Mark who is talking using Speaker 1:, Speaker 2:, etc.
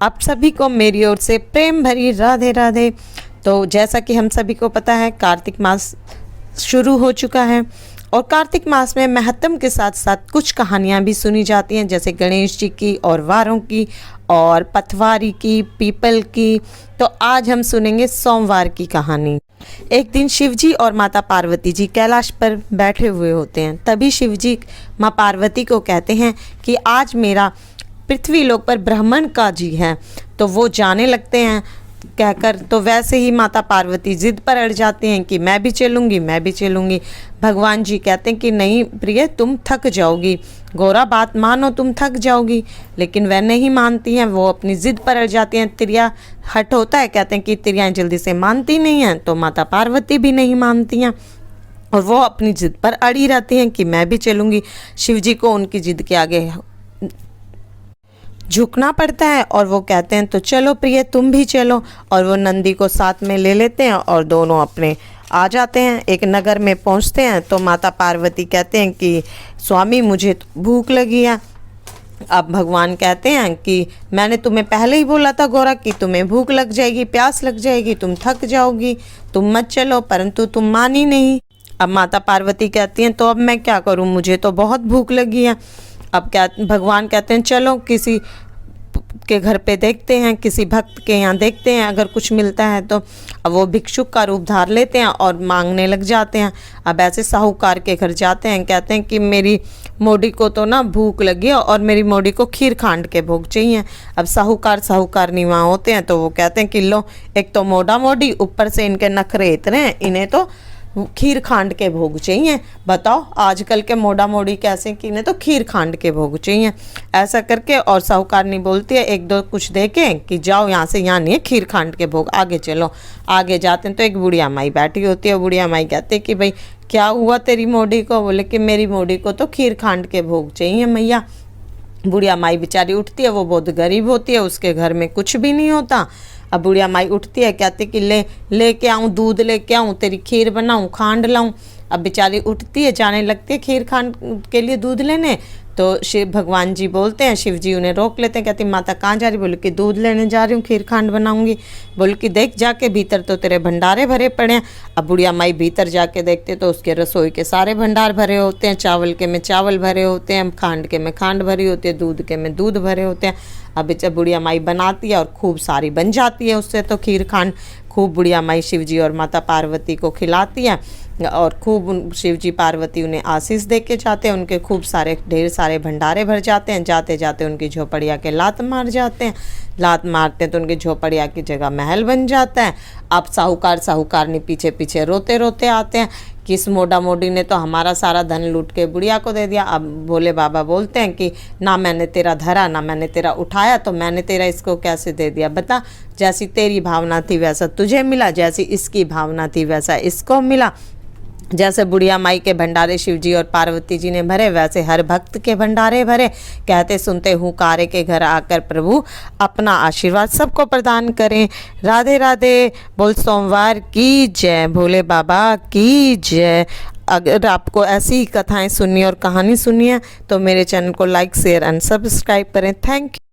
Speaker 1: आप सभी को मेरी ओर से प्रेम भरी राधे राधे। तो जैसा कि हम सभी को पता है, कार्तिक मास शुरू हो चुका है और कार्तिक मास में महत्म के साथ साथ कुछ कहानियाँ भी सुनी जाती हैं, जैसे गणेश जी की और वारों की और पथवारी की, पीपल की। तो आज हम सुनेंगे सोमवार की कहानी। एक दिन शिवजी और माता पार्वती जी कैलाश पर बैठे हुए होते हैं। तभी शिवजी माँ पार्वती को कहते हैं कि आज मेरा पृथ्वी लोक पर ब्राह्मण का जी है। तो वो जाने लगते हैं कहकर। तो वैसे ही माता पार्वती जिद पर अड़ जाते हैं कि मैं भी चलूँगी, मैं भी चलूँगी। भगवान जी कहते हैं कि नहीं प्रिय, तुम थक जाओगी, गौरा बात मानो, तुम थक जाओगी। लेकिन वह नहीं मानती हैं, वो अपनी जिद पर अड़ जाती हैं। तिरिया हट होता है, कहते हैं कि तिरियाँ जल्दी से मानती नहीं हैं। तो माता पार्वती भी नहीं मानती हैं और वो अपनी जिद पर अड़ी रहती हैं कि मैं भी चलूँगी। शिवजी को उनकी जिद के आगे झुकना पड़ता है और वो कहते हैं तो चलो प्रिय, तुम भी चलो। और वो नंदी को साथ में ले लेते हैं और दोनों अपने आ जाते हैं। एक नगर में पहुंचते हैं तो माता पार्वती कहते हैं कि स्वामी मुझे तो भूख लगी है। अब भगवान कहते हैं कि मैंने तुम्हें पहले ही बोला था गौरा कि तुम्हें भूख लग जाएगी, प्यास लग जाएगी, तुम थक जाओगी, तुम मत चलो, परंतु तुम मानी नहीं। अब माता पार्वती कहती हैं तो अब मैं क्या करूं, मुझे तो बहुत भूख लगी है। अब क्या भगवान कहते हैं चलो किसी के घर पे देखते हैं, किसी भक्त के यहाँ देखते हैं, अगर कुछ मिलता है तो। अब वो भिक्षुक का रूप धार लेते हैं और मांगने लग जाते हैं। अब ऐसे साहूकार के घर जाते हैं, कहते हैं कि मेरी मोड़ी को तो ना भूख लगी है और मेरी मोड़ी को खीर खांड के भोग चाहिए। अब साहूकारनी वहाँ होते हैं तो वो कहते हैं कि लो, एक तो मोड़ा मोड़ी, ऊपर से इनके नखरे इतने हैं, इन्हें तो खीर खांड के भोग चाहिए। बताओ आजकल के मोड़ा मोड़ी कैसे कि इन्हें तो खीर खांड के भोग चाहिए। ऐसा करके और साहूकारनी बोलती है एक दो कुछ दे के कि जाओ यहाँ से, यहाँ नहीं है खीर खांड के भोग, आगे चलो। आगे जाते हैं तो एक बुढ़िया माई बैठी होती है। बुढ़िया माई कहती है कि भाई क्या हुआ तेरी मोड़ी को? बोले कि मेरी मोड़ी को तो खीर खांड के भोग चाहिए मैया। बुढ़िया माई बेचारी उठती है, वो बहुत गरीब होती है, उसके घर में कुछ भी नहीं होता। अब बुढ़िया माई उठती है, कहती कि लेके आऊँ, दूध लेके आऊँ, तेरी खीर बनाऊँ, खांड लाऊँ। अब बेचारी उठती है, जाने लगती है खीर खांड के लिए दूध लेने। तो शिव भगवान जी बोलते हैं, शिव जी उन्हें रोक लेते हैं, कहती माता कहाँ जा रही? बोले कि दूध लेने जा रही हूँ, खीर खांड बनाऊंगी। बोले कि देख जाके भीतर तो तेरे भंडारे भरे पड़े हैं। अब बुढ़िया माई भीतर जाके देखते तो उसके रसोई के सारे भंडार भरे होते हैं, चावल के में चावल भरे होते हैं, खांड के में खांड भरी होती है, दूध के में दूध भरे होते हैं। अब जब बुढ़िया माई बनाती है और खूब सारी बन जाती है उससे तो खीर खांड। खूब बुढ़िया माई शिवजी और माता पार्वती को खिलाती है और खूब शिवजी पार्वती उन्हें आशीष दे के जाते हैं। उनके खूब सारे ढेर सारे भंडारे भर जाते हैं। जाते जाते उनकी झोपड़िया के लात मार जाते हैं। लात मारते हैं तो उनकी झोपड़िया की जगह महल बन जाता है। अब साहूकारनी पीछे पीछे रोते रोते आते हैं कि इस मोड़ा मोड़ी ने तो हमारा सारा धन लूट के बुढ़िया को दे दिया। अब भोले बाबा बोलते हैं कि ना मैंने तेरा धरा, ना मैंने तेरा उठाया, तो मैंने तेरा इसको कैसे दे दिया? बता, जैसी तेरी भावना थी वैसा तुझे मिला, जैसी इसकी भावना थी वैसा इसको मिला। जैसे बुढ़िया माई के भंडारे शिवजी और पार्वती जी ने भरे, वैसे हर भक्त के भंडारे भरे। कहते सुनते हुकारे के घर आकर प्रभु अपना आशीर्वाद सबको प्रदान करें। राधे राधे। बोल सोमवार की जय, भोले बाबा की जय। अगर आपको ऐसी ही कथाएं सुननी और कहानी सुननी है तो मेरे चैनल को लाइक, शेयर एंड सब्सक्राइब करें। Thank you.